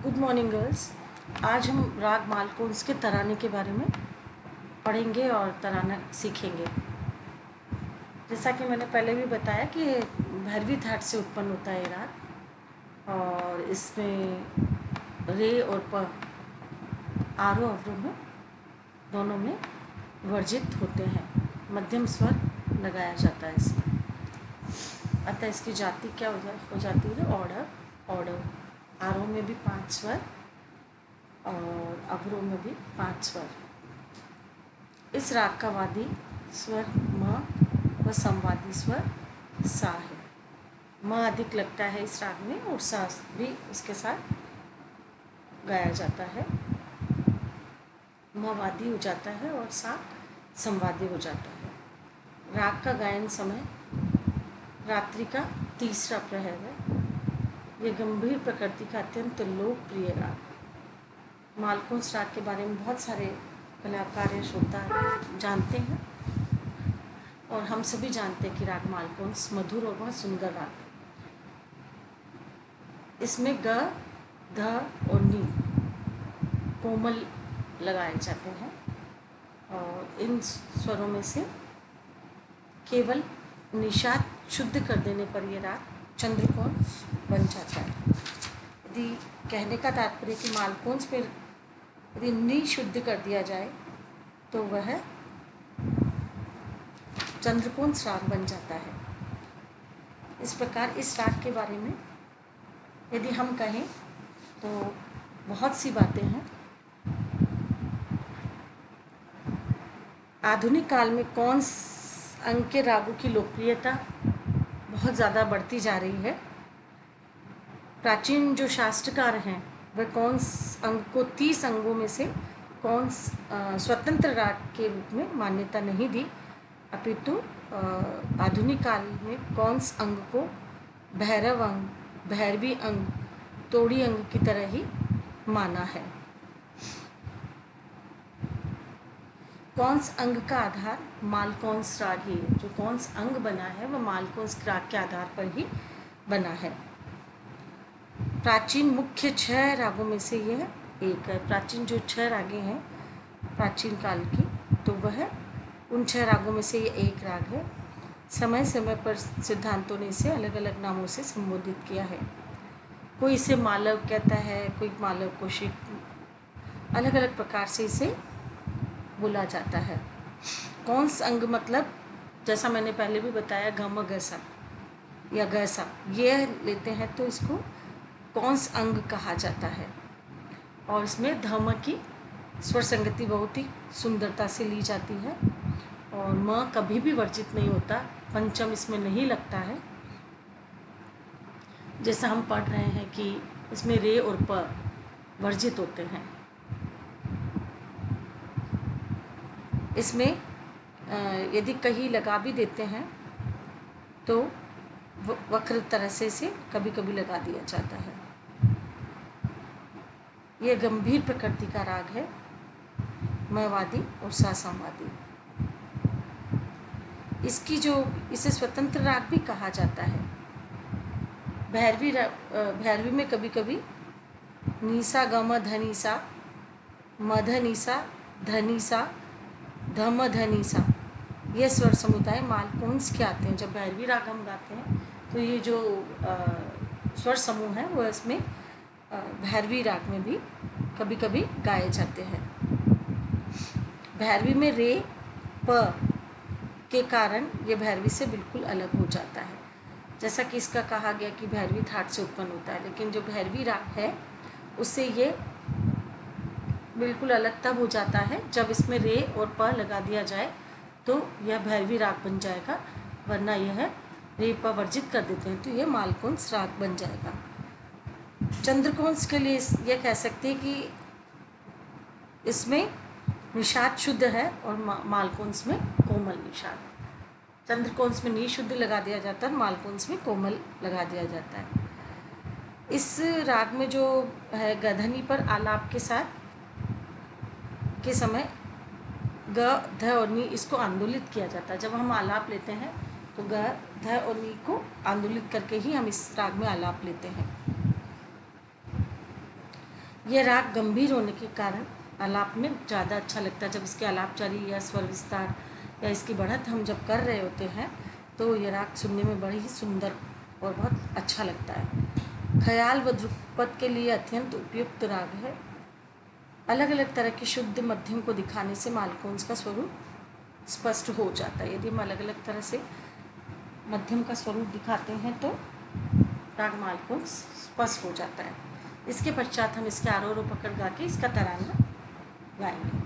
Good morning girls. आज हम राग मालकोंस के तराने के बारे में पढ़ेंगे और तराना सीखेंगे। जैसा कि मैंने पहले भी बताया कि भैरवी थाट से उत्पन्न होता है राग, और इसमें रे और प आरोह अवरोह में दोनों में वर्जित होते हैं। मध्यम स्वर लगाया जाता है इसमें। अतः इसकी जाति क्या हो जाती है? ऑर्डर। आरोह में भी 5 स्वर और अवरोह में भी 5 स्वर। इस राग का वादी स्वर म व संवादी स्वर सा है। म अधिक लगता है इस राग में और सा भी इसके साथ गाया जाता है। म वादी हो जाता है और सा संवादी हो जाता है। राग का गायन समय रात्रि का तीसरा प्रहर है। यह गंभीर प्रकृति का अत्यंत लोकप्रिय राग। मालकोंस राग के बारे में बहुत सारे कलाकार या श्रोता जानते हैं और हम सभी जानते हैं कि राग मालकोंस मधुर और बहुत सुंदर राग है। इसमें ग, ध और नी कोमल लगाए जाते हैं और इन स्वरों में से केवल निषाद शुद्ध कर देने पर यह राग चंद्रकोण बन जाता है। यदि कहने का तात्पर्य कि मालकोंस में यदि नी शुद्ध कर दिया जाए तो वह चंद्रकोण राग बन जाता है। इस प्रकार इस राग के बारे में यदि हम कहें तो बहुत सी बातें हैं। आधुनिक काल में कौन अंग के रागों की लोकप्रियता बहुत ज़्यादा बढ़ती जा रही है। प्राचीन जो शास्त्रकार हैं वह कौन अंग को 30 अंगों में से कौन स्वतंत्र राग के रूप में मान्यता नहीं दी, अपितु आधुनिक काल में कौन अंग को भैरव अंग, भैरवी अंग, तोड़ी अंग की तरह ही माना है। कौंस अंग का आधार मालकोंस राग ही है। जो कौंस अंग बना है वह मालकोंस राग के आधार पर ही बना है। प्राचीन मुख्य 6 रागों में से यह एक है। प्राचीन जो 6 रागें हैं प्राचीन काल की, तो वह उन 6 रागों में से ये एक राग है। समय समय पर सिद्धांतों ने इसे अलग अलग नामों से संबोधित किया है। कोई इसे मालव कहता है, कोई मालव कौशिक, अलग अलग प्रकार से इसे बोला जाता है। कौंस अंग मतलब जैसा मैंने पहले भी बताया गम गसा या गैसा ये लेते हैं तो इसको कौंस अंग कहा जाता है। और इसमें धम की स्वर संगति बहुत ही सुंदरता से ली जाती है और म कभी भी वर्जित नहीं होता। पंचम इसमें नहीं लगता है। जैसा हम पढ़ रहे हैं कि इसमें रे और प वर्जित होते हैं। इसमें यदि कहीं लगा भी देते हैं तो वक्र तरह से इसे कभी कभी लगा दिया जाता है। यह गंभीर प्रकृति का राग है, मवादी और सा संवादी। इसे स्वतंत्र राग भी कहा जाता है। भैरवी में कभी कभी नीसा गम धनीसा, मधनीसा, धनीसा, धम धनीसा ये स्वर समुदाय मालकोंस के आते हैं। जब भैरवी राग हम गाते हैं तो ये जो स्वर समूह है वह इसमें भैरवी राग में भी कभी कभी गाए जाते हैं। भैरवी में रे प के कारण ये भैरवी से बिल्कुल अलग हो जाता है। जैसा कि इसका कहा गया कि भैरवी थाट से उत्पन्न होता है, लेकिन जो भैरवी राग है उससे ये बिल्कुल अलग तब हो जाता है जब इसमें रे और प लगा दिया जाए तो यह भैरवी राग बन जाएगा, वरना यह रे प वर्जित कर देते हैं तो यह मालकोंस राग बन जाएगा। चंद्रकोंस के लिए यह कह सकते हैं कि इसमें निषाद शुद्ध है और मालकोंस में कोमल निषाद। चंद्रकोंस में नी शुद्ध लगा दिया जाता है, मालकोंस में कोमल लगा दिया जाता है। इस राग में जो है गधनी पर आलाप के साथ के समय ग, ध और नी इसको आंदोलित किया जाता है। जब हम आलाप लेते हैं तो ग, ध और नी को आंदोलित करके ही हम इस राग में आलाप लेते हैं। ये राग गंभीर होने के कारण आलाप में ज़्यादा अच्छा लगता है। जब इसके आलापचारी या स्वर विस्तार या इसकी बढ़त हम जब कर रहे होते हैं तो ये राग सुनने में बड़ी ही सुंदर और बहुत अच्छा लगता है। ख्याल व ध्रुपद के लिए अत्यंत उपयुक्त राग है। अलग अलग तरह के शुद्ध मध्यम को दिखाने से मालकोंस का स्वरूप स्पष्ट हो जाता है। यदि हम अलग अलग तरह से मध्यम का स्वरूप दिखाते हैं तो राग मालकोंस स्पष्ट हो जाता है। इसके पश्चात हम इसके आरोह पकड़ गा के इसका तराना गाएंगे।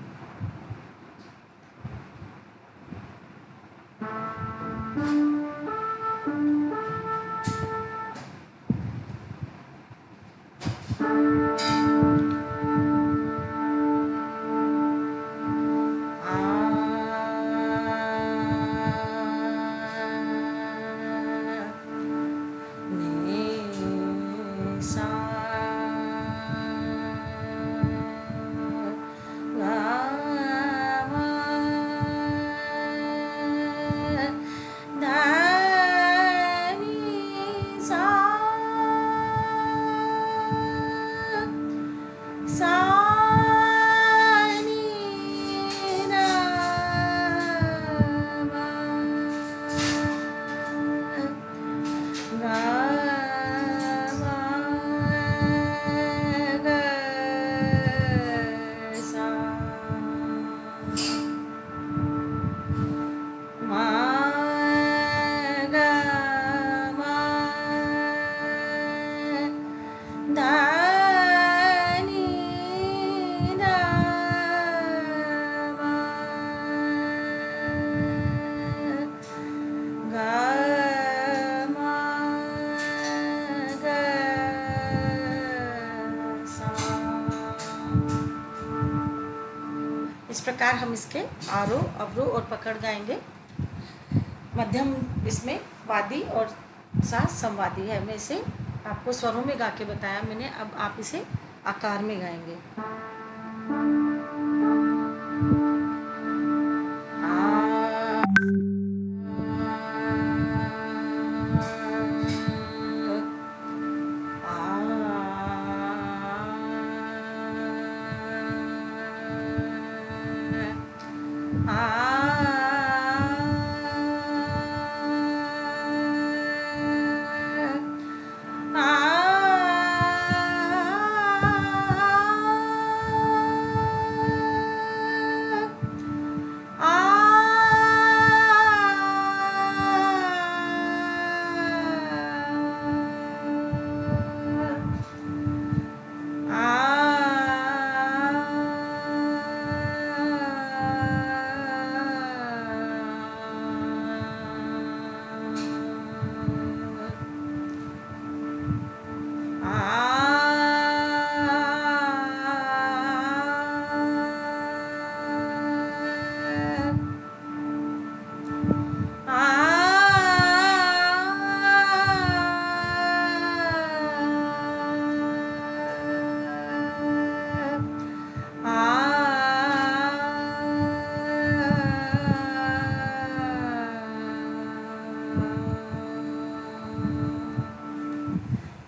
इस प्रकार हम इसके आरोह अवरोह और पकड़ गाएंगे। मध्यम इसमें वादी और सा संवादी है। मैं इसे आपको स्वरों में गा के बताया मैंने, अब आप इसे आकार में गाएंगे।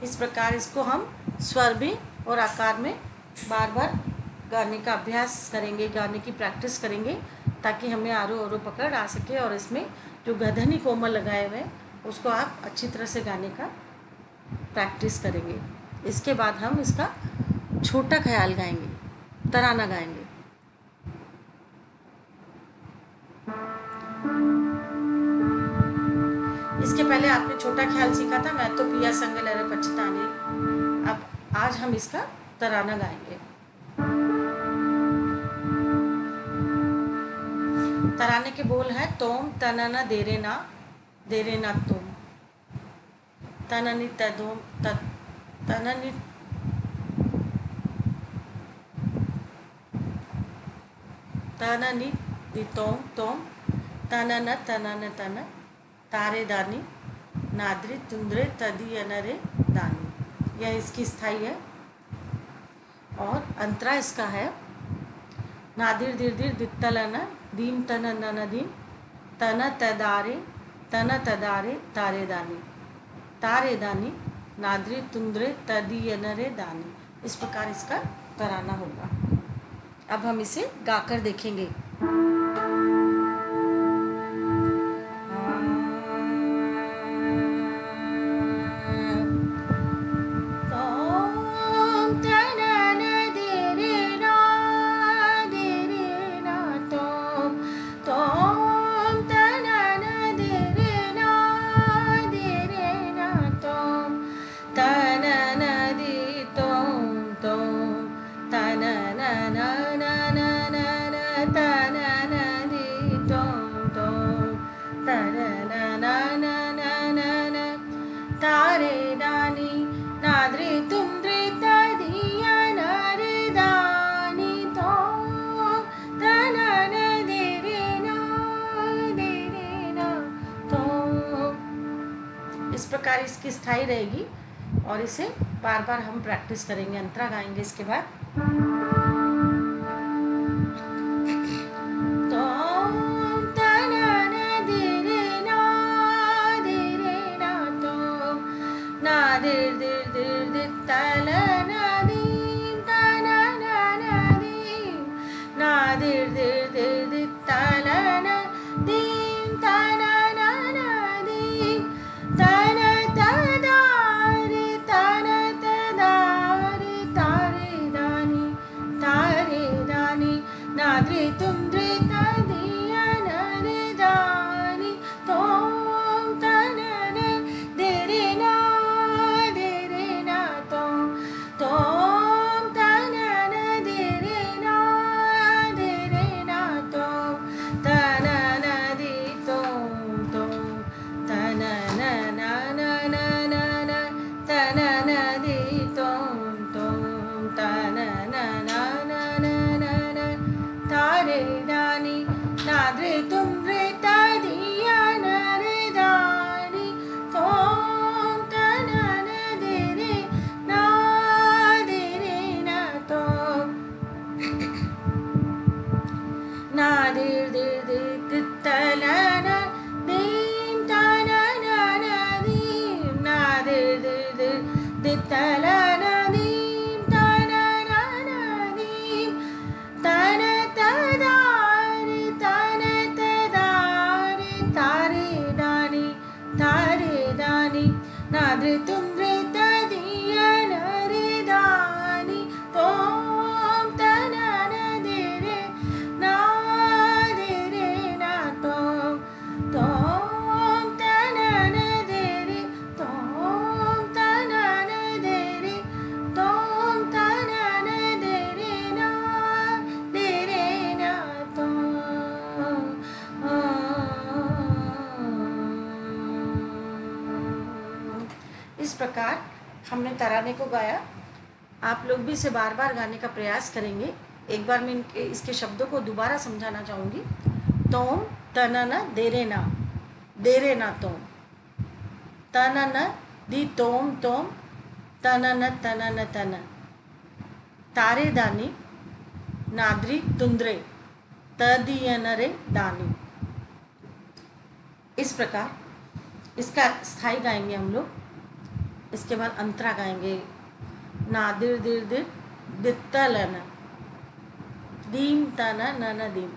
इस प्रकार इसको हम स्वर में और आकार में बार बार गाने का अभ्यास करेंगे, गाने की प्रैक्टिस करेंगे, ताकि हमें आरोह अवरोह पकड़ आ सके और इसमें जो गधनी कोमल लगाए हुए उसको आप अच्छी तरह से गाने का प्रैक्टिस करेंगे। इसके बाद हम इसका छोटा ख्याल गाएंगे, तराना गाएंगे। इसके पहले आपने छोटा ख्याल सीखा था, मैं तो पिया संग लहरे पछताने। अब आज हम इसका तराना गाएंगे। तराने के बोल है तोम तनना देरे ना तुम, तननि तदोम तननि तननि दितोम तोम तनन तनन तन तारे दानी नाद्रि तुंद्रे तदी अनरे दानी। यह इसकी स्थाई है। और अंतरा इसका है नादिर दिर दिर दित्तलन दीम तन नन दीम तन तदारे तारे दानी नाद्रि तुंद्रे तदी अनरे दानी। इस प्रकार इसका तराना होगा। अब हम इसे गाकर देखेंगे। इस प्रकार इसकी स्थाई रहेगी और इसे बार बार हम प्रैक्टिस करेंगे। अंतरा गाएंगे इसके बाद। इस प्रकार हमने तराने को गाया। आप लोग भी इसे बार बार गाने का प्रयास करेंगे। एक बार मैं इसके शब्दों को दोबारा समझाना चाहूँगी। तोम तनन देरे ना तोम, तनन दी तोम तोम, तनन तनन तन, तारे दानी नाद्री तुंद्रे तदियनरे दानी। इस प्रकार इसका स्थाई गाएंगे हम लोग। इसके बाद अंतरा गाएंगे। नादिर दिर दिर दित्तलन दीम तन नन दीम,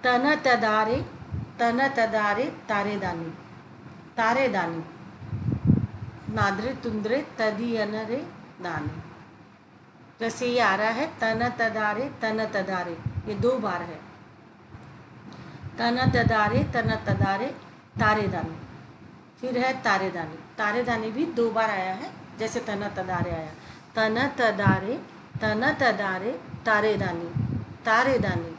तन तदारे तारे दानी नाद्रे तुंद्रे तदियनरे दानी। जैसे ये आ रहा है तन तदारे, ये 2 बार है। तन तदारे तारे दानी, फिर है तारे दानी भी 2 बार आया है, जैसे तन तदारे आया। तन तदारे तारे दानी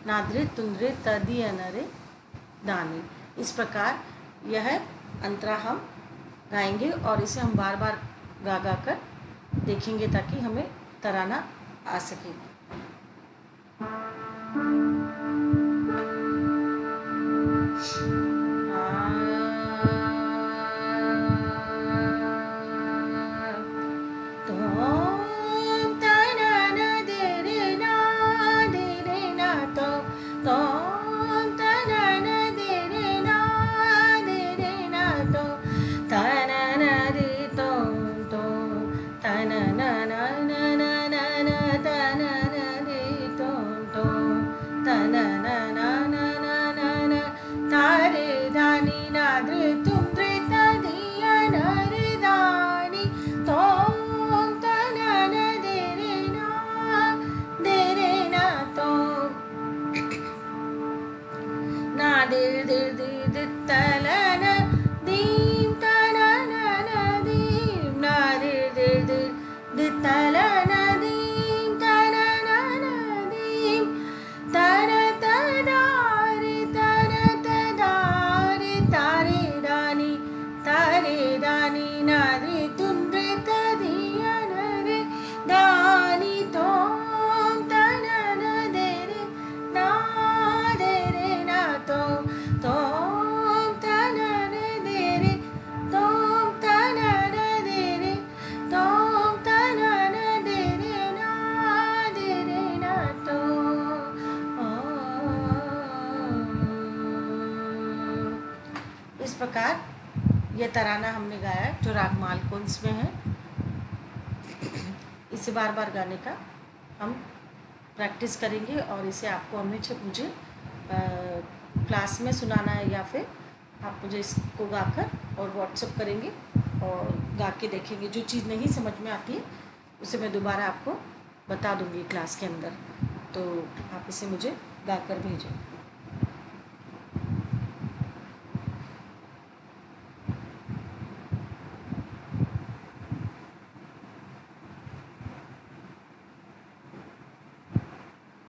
नाद्रे तुंद्रे तदियनरे दानी। इस प्रकार यह अंतरा हम गाएंगे और इसे हम बार बार गा कर देखेंगे ताकि हमें तराना आ सके। इस प्रकार ये तराना हमने गाया है जो राग मालकोंस में है। इसे बार बार गाने का हम प्रैक्टिस करेंगे और इसे आपको हमेशा मुझे क्लास में सुनाना है या फिर आप मुझे इसको गाकर और व्हाट्सएप करेंगे और गा के देखेंगे। जो चीज़ नहीं समझ में आती है उसे मैं दोबारा आपको बता दूंगी क्लास के अंदर, तो आप इसे मुझे गाकर भेजें।